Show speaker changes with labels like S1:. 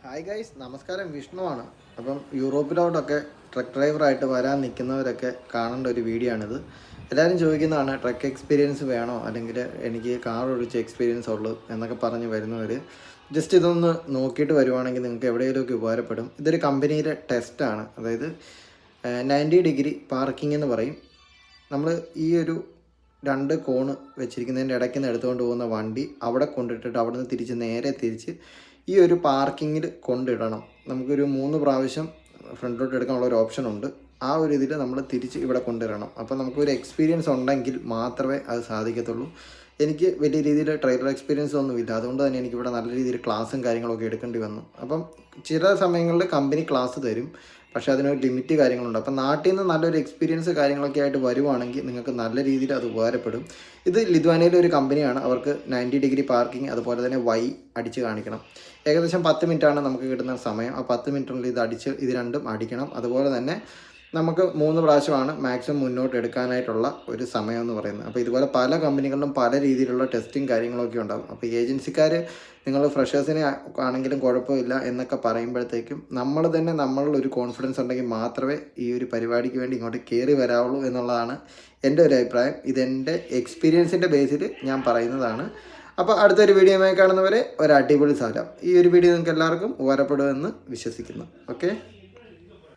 S1: Hi guys, നമസ്കാരം. വിഷ്ണുവാണ്. അപ്പം യൂറോപ്പിലോട്ടൊക്കെ truck ഡ്രൈവറായിട്ട് വരാൻ നിൽക്കുന്നവരൊക്കെ കാണേണ്ട ഒരു വീഡിയോ ആണിത്. എല്ലാവരും ചോദിക്കുന്നതാണ്, ട്രക്ക് എക്സ്പീരിയൻസ് വേണോ, അല്ലെങ്കിൽ എനിക്ക് കാർ ഓടിച്ച് എക്സ്പീരിയൻസ് ഉള്ളൂ എന്നൊക്കെ പറഞ്ഞ് വരുന്നവർ ജസ്റ്റ് ഇതൊന്ന് നോക്കിയിട്ട് വരുവാണെങ്കിൽ നിങ്ങൾക്ക് എവിടെയെങ്കിലുമൊക്കെ ഉപകാരപ്പെടും. ഇതൊരു കമ്പനിയുടെ ടെസ്റ്റാണ്. അതായത് 90 ഡിഗ്രി പാർക്കിംഗ് എന്ന് പറയും. നമ്മൾ ഈ ഒരു രണ്ട് കോണ് വെച്ചിരിക്കുന്നതിൻ്റെ ഇടയ്ക്ക് നിന്ന് എടുത്തുകൊണ്ട് പോകുന്ന വണ്ടി അവിടെ കൊണ്ടിട്ടിട്ട് അവിടെ നിന്ന് തിരിച്ച് നേരെ തിരിച്ച് ഈ ഒരു പാർക്കിങ്ങിൽ കൊണ്ടിടണം. നമുക്കൊരു 3 പ്രാവശ്യം ഫ്രണ്ടിലോട്ട് എടുക്കാനുള്ള ഒരു ഓപ്ഷൻ ഉണ്ട്. ആ ഒരു ഇതിൽ നമ്മൾ തിരിച്ച് ഇവിടെ കൊണ്ടിടണം. അപ്പോൾ നമുക്കൊരു എക്സ്പീരിയൻസ് ഉണ്ടെങ്കിൽ മാത്രമേ അത് സാധിക്കത്തുള്ളൂ. എനിക്ക് വലിയ രീതിയിൽ ട്രെയിലർ എക്സ്പീരിയൻസ് ഒന്നുമില്ല. അതുകൊണ്ട് തന്നെ എനിക്കിവിടെ നല്ല രീതിയിൽ ക്ലാസ്സും കാര്യങ്ങളൊക്കെ എടുക്കേണ്ടി വന്നു. അപ്പം ചില സമയങ്ങളിൽ കമ്പനി ക്ലാസ് തരും, പക്ഷേ അതിനൊരു ലിമിറ്റ് കാര്യങ്ങളുണ്ട്. അപ്പം നാട്ടിൽ നിന്ന് നല്ലൊരു എക്സ്പീരിയൻസ് കാര്യങ്ങളൊക്കെ ആയിട്ട് വരുവാണെങ്കിൽ നിങ്ങൾക്ക് നല്ല രീതിയിൽ അത് ഉപകാരപ്പെടും. ഇത് ലിത്വാനിയയിലെ ഒരു കമ്പനിയാണ്. അവർക്ക് 90 ഡിഗ്രി പാർക്കിംഗ്, അതുപോലെ തന്നെ വൈ അടിച്ച് കാണിക്കണം. ഏകദേശം 10 മിനിറ്റാണ് നമുക്ക് കിട്ടുന്ന സമയം. ആ 10 മിനിറ്റിനുള്ളിൽ ഇത് രണ്ടും അടിക്കണം. അതുപോലെ തന്നെ നമുക്ക് 3 പ്രാവശ്യമാണ് മാക്സിമം മുന്നോട്ട് എടുക്കാനായിട്ടുള്ള ഒരു സമയം എന്ന് പറയുന്നത്. അപ്പോൾ ഇതുപോലെ പല കമ്പനികളിലും പല രീതിയിലുള്ള ടെസ്റ്റും കാര്യങ്ങളൊക്കെ ഉണ്ടാകും. അപ്പോൾ ഏജൻസിക്കാർ നിങ്ങൾ ഫ്രഷേഴ്സിനെ ആണെങ്കിലും കുഴപ്പമില്ല എന്നൊക്കെ പറയുമ്പോഴത്തേക്കും നമ്മൾ തന്നെ നമ്മളിൽ ഒരു കോൺഫിഡൻസ് ഉണ്ടെങ്കിൽ മാത്രമേ ഈ ഒരു പരിപാടിക്ക് വേണ്ടി ഇങ്ങോട്ട് കയറി വരാവുള്ളൂ എന്നുള്ളതാണ് എൻ്റെ ഒരു അഭിപ്രായം. ഇതെൻ്റെ എക്സ്പീരിയൻസിൻ്റെ ബേസിൽ ഞാൻ പറയുന്നതാണ്. അപ്പോൾ അടുത്തൊരു വീഡിയോയുമായി കാണുന്നവരെ ഒരു അടിപൊളി സാധനം. ഈ ഒരു വീഡിയോ നിങ്ങൾക്ക് എല്ലാവർക്കും ഉപകാരപ്പെടുമെന്ന് വിശ്വസിക്കുന്നു. ഓക്കെ.